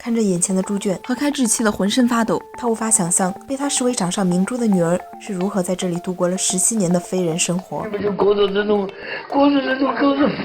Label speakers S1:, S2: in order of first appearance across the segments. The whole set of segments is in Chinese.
S1: 看着眼前的猪圈，何开智气得浑身发抖。他无法想象被他视为掌上明珠的女儿是如何在这里度过了17年的非人生活。
S2: 你们就过着这种可是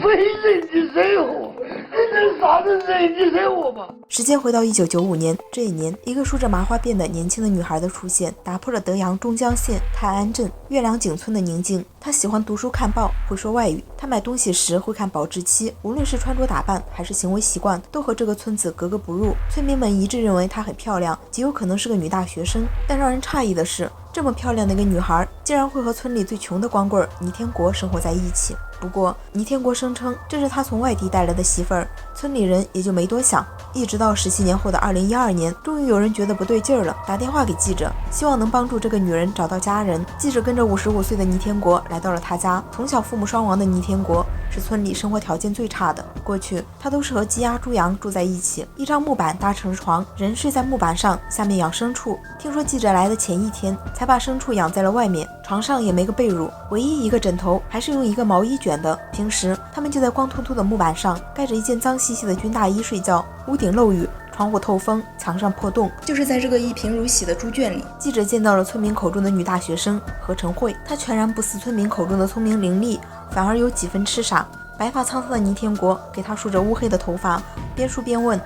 S2: 非人的生活，你能啥子人的生活吗？
S1: 时间回到1995年，这一年，一个梳着麻花辫的年轻的女孩的出现，打破了德阳中江县泰安镇月亮井村的宁静。她喜欢读书看报，会说外语。她买东西时会看保质期，无论是穿着打扮还是行为习惯，都和这个村子格格不入。村民们一致认为她很漂亮，极有可能是个女大学生。但让人诧异的是，这么漂亮的一个女孩，竟然会和村里最穷的光棍倪天国生活在一起。不过，倪天国声称这是他从外地带来的媳妇儿，村里人也就没多想。一直到17年后的2012年，终于有人觉得不对劲儿了，打电话给记者，希望能帮助这个女人找到家人。记者跟着55岁的倪天国来到了他家。从小父母双亡的倪天国是村里生活条件最差的，过去他都是和鸡鸭猪羊住在一起，一张木板搭成了床，人睡在木板上，下面养牲畜。听说记者来的前一天才把牲畜养在了外面，床上也没个被褥，唯一一个枕头还是用一个毛衣卷的。平时他们就在光秃秃的木板上盖着一件脏兮兮的军大衣睡觉，屋顶漏雨，窗户透风，墙上破洞。就是在这个一贫如洗的猪圈里，记者见到了村民口中的女大学生何晨慧。她全然不似村民口中的聪明伶俐，反而有几分痴傻。白发苍苍的倪天国给她梳着乌黑的头发，边梳边问：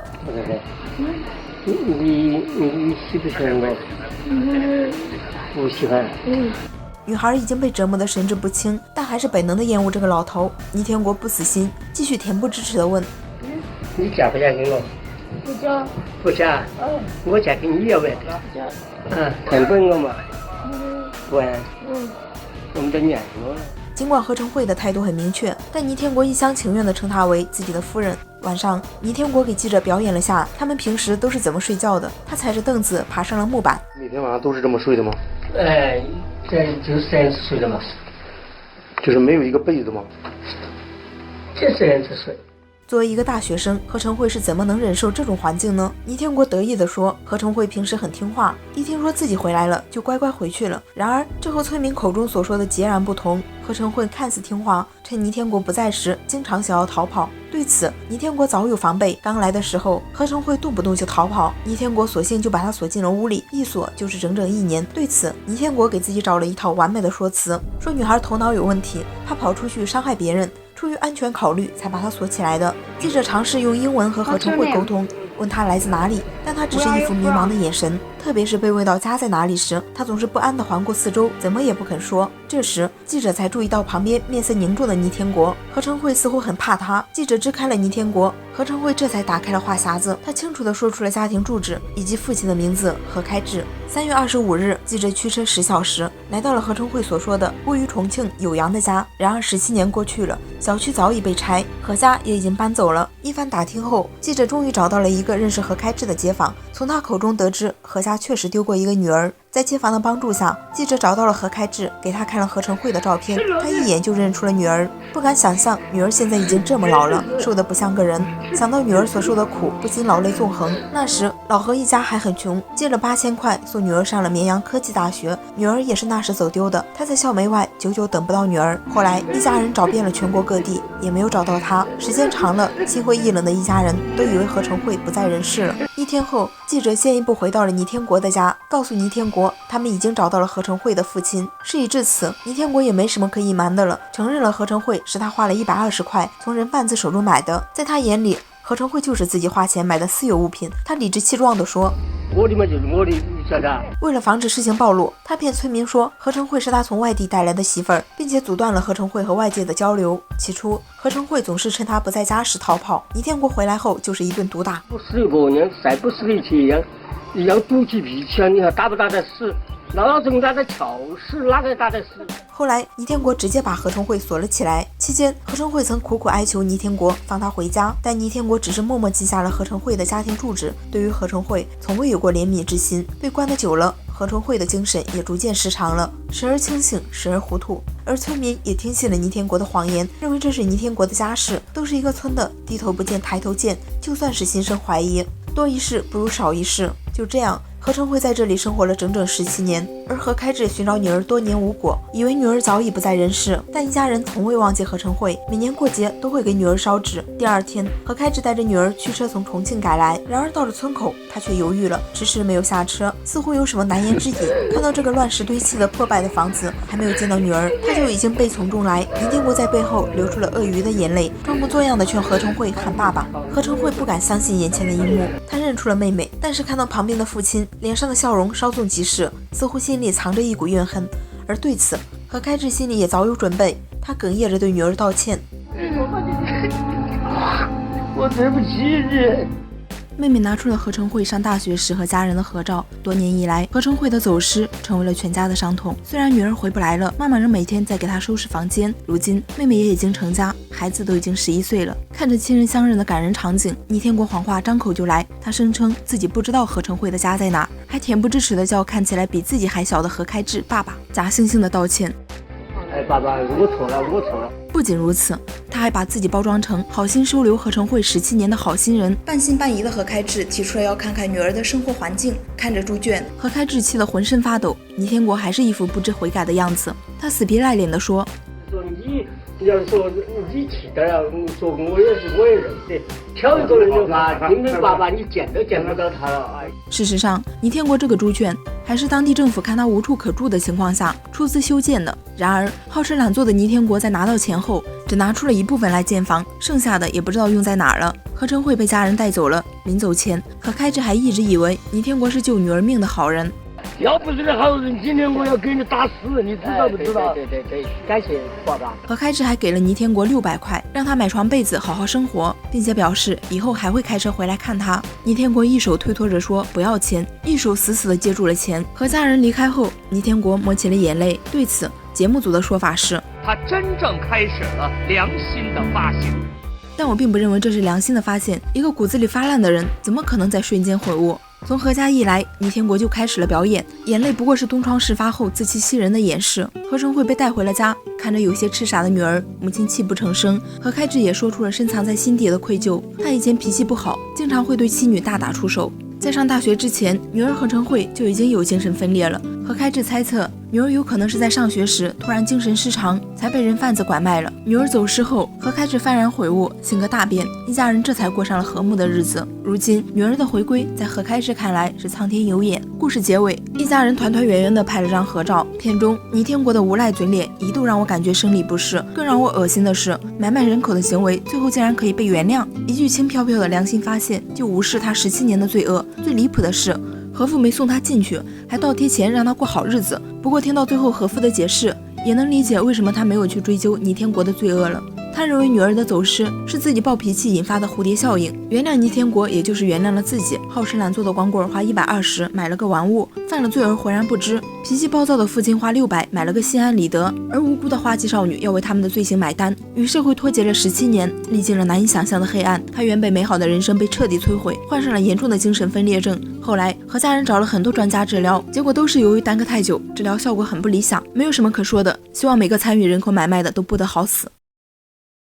S2: 你喜不喜欢我？不喜欢。
S1: 女孩已经被折磨得神志不清，但还是本能的厌恶这个老头。倪天国不死心，继续恬不知耻地问：
S2: 你嫁不嫁给我？
S3: 不嫁。
S2: 不嫁。我嫁给你要不要？
S3: 嫁。
S2: 疼不我嘛？不然。我们都撵我了。
S1: 尽管何晨慧的态度很明确，但倪天国一厢情愿地称她为自己的夫人。晚上，倪天国给记者表演了下他们平时都是怎么睡觉的。他踩着凳子爬上了木板。
S4: 每天晚上都是这么睡的吗？
S2: 这就是这样子睡的嘛。
S4: 就是没有一个被子吗？
S2: 就这样子睡。
S1: 作为一个大学生，何晨慧是怎么能忍受这种环境呢？倪天国得意地说，何晨慧平时很听话，一听说自己回来了就乖乖回去了。然而这和村民口中所说的截然不同。何晨慧看似听话，趁倪天国不在时经常想要逃跑。对此倪天国早有防备，刚来的时候何晨慧动不动就逃跑，倪天国索性就把他锁进了屋里，一锁就是整整1年。对此倪天国给自己找了一套完美的说辞，说女孩头脑有问题，怕跑出去伤害别人，出于安全考虑才把她锁起来的。记者尝试用英文和何晨慧沟通，问她来自哪里，但她只是一副迷茫的眼神，特别是被问到家在哪里时，她总是不安地环过四周，怎么也不肯说。这时记者才注意到旁边面色凝重的倪天国，何晨慧似乎很怕他。记者支开了倪天国，何晨慧这才打开了话匣子，他清楚地说出了家庭住址以及父亲的名字何开智。3月25日，记者驱车10小时来到了何晨慧所说的位于重庆酉阳的家。然而17年过去了，小区早已被拆，何家也已经搬走了。一番打听后，记者终于找到了一个认识何开智的街坊，从他口中得知何家确实丢过一个女儿。在街坊的帮助下，记者找到了何开智，给他看了何晨慧的照片，他一眼就认出了女儿。不敢想象女儿现在已经这么老了，瘦得不像个人。想到女儿所受的苦，不禁老泪纵横。那时老何一家还很穷，借了8000块送女儿上了绵阳科技大学，女儿也是那时走丢的。他在校门外久久等不到女儿，后来一家人找遍了全国各地，也没有找到她。时间长了，心灰意冷的一家人都以为何晨慧不在人世了。1天后，记者先一步回到了倪天国的家，告诉倪天国他们已经找到了何晨慧的父亲。事已至此，倪天国也没什么可隐瞒的了，承认了何晨慧是他花了120块从人贩子手中买的。在他眼里，何晨慧就是自己花钱买的私有物品。他理直气壮地说，
S2: 我的嘛就是我的，晓得。
S1: 为了防止事情暴露，他骗村民说何晨慧是他从外地带来的媳妇儿，并且阻断了何晨慧和外界的交流。起初何晨慧总是趁他不在家时逃跑，倪天国回来后就是一顿毒打。
S2: 不是个人再不是以前一样赌起脾气啊！你还打不打得死？老子打得巧死，哪个打得死？
S1: 后来倪天国直接把何晨慧锁了起来。期间何晨慧曾苦苦哀求倪天国放他回家，但倪天国只是默默记下了何晨慧的家庭住址，对于何晨慧从未有过怜悯之心。被关得久了，何晨慧的精神也逐渐失常了，时而清醒，时而糊涂。而村民也听信了倪天国的谎言，认为这是倪天国的家事，都是一个村的，低头不见抬头见，就算是心生怀疑，多一事不如少一事。就这样，何晨慧在这里生活了整整17年。而何开智寻找女儿多年无果，以为女儿早已不在人世，但一家人从未忘记何成慧，每年过节都会给女儿烧纸。第二天，何开智带着女儿驱车从重庆赶来，然而到了村口，他却犹豫了，迟迟没有下车，似乎有什么难言之隐。看到这个乱石堆砌的破败的房子，还没有见到女儿，他就已经悲从中来。倪天国在背后流出了鳄鱼的眼泪，装模作样的劝何成慧喊爸爸。何成慧不敢相信眼前的一幕，他认出了妹妹，但是看到旁边的父亲脸上的笑容稍纵即逝，似乎心里藏着一股怨恨。而对此，何开智心里也早有准备，他哽咽着对女儿道歉：“
S2: 我对不起你。”
S1: 妹妹拿出了何成慧上大学时和家人的合照。多年以来，何成慧的走失成为了全家的伤痛。虽然女儿回不来了，妈妈仍每天在给她收拾房间。如今，妹妹也已经成家，孩子都已经11岁了。看着亲人相认的感人场景，倪天国谎话张口就来。他声称自己不知道何成慧的家在哪，还恬不知耻地叫看起来比自己还小的何开智爸爸，假惺惺的道歉。
S2: 爸爸，我错了。
S1: 不仅如此，他还把自己包装成好心收留何成慧17年的好心人。半信半疑的何开智提出了要看看女儿的生活环境。看着猪圈，何开智气得浑身发抖。倪天国还是一副不知悔改的样子，他死皮赖脸地说：“
S2: 你要说你气得了，说我也认得，挑一个人的话，因为爸爸你见都见不到他了。”
S1: 事实上，倪天国这个猪圈还是当地政府看他无处可住的情况下出资修建的。然而，好吃懒做的倪天国在拿到钱后，只拿出了一部分来建房，剩下的也不知道用在哪儿了。何成慧被家人带走了。临走前，何开智还一直以为倪天国是救女儿命的好人。
S2: 要不是个好人，今天我要给你打死，你知道不知道？对，感谢爸爸。
S1: 何开智还给了倪天国600块，让他买床被子，好好生活，并且表示以后还会开车回来看他。倪天国一手推脱着说不要钱，一手死死地接住了钱。和家人离开后，倪天国抹起了眼泪。对此，节目组的说法是，
S3: 他真正开始了良心的发现。
S1: 但我并不认为这是良心的发现。一个骨子里发烂的人，怎么可能在瞬间悔悟？从何家一来，倪天国就开始了表演，眼泪不过是东窗事发后自欺欺人的掩饰。何成慧被带回了家，看着有些痴傻的女儿，母亲泣不成声。何开智也说出了深藏在心底的愧疚，他以前脾气不好，经常会对妻女大打出手。在上大学之前，女儿何成慧就已经有精神分裂了。何开智猜测，女儿有可能是在上学时突然精神失常，才被人贩子拐卖了。女儿走失后，何开智幡然悔悟，性格大变，一家人这才过上了和睦的日子。如今，女儿的回归在何开智看来是苍天有眼。故事结尾，一家人团团圆圆地拍了张合照。片中倪天国的无赖嘴脸一度让我感觉生理不适，更让我恶心的是，买卖人口的行为最后竟然可以被原谅，一句轻飘飘的良心发现就无视他17年的罪恶。最离谱的是，何父没送他进去，还倒贴钱让他过好日子。不过听到最后何父的解释，也能理解为什么他没有去追究倪天国的罪恶了。他认为女儿的走失是自己暴脾气引发的蝴蝶效应，原谅倪天国也就是原谅了自己。好吃懒做的光棍花120买了个玩物，犯了罪而浑然不知；脾气暴躁的父亲花600买了个心安理得，而无辜的花季少女要为他们的罪行买单，与社会脱节了17年，历经了难以想象的黑暗。他原本美好的人生被彻底摧毁，患上了严重的精神分裂症。后来和家人找了很多专家治疗，结果都是由于耽搁太久，治疗效果很不理想。没有什么可说的，希望每个参与人口买卖的都不得好死。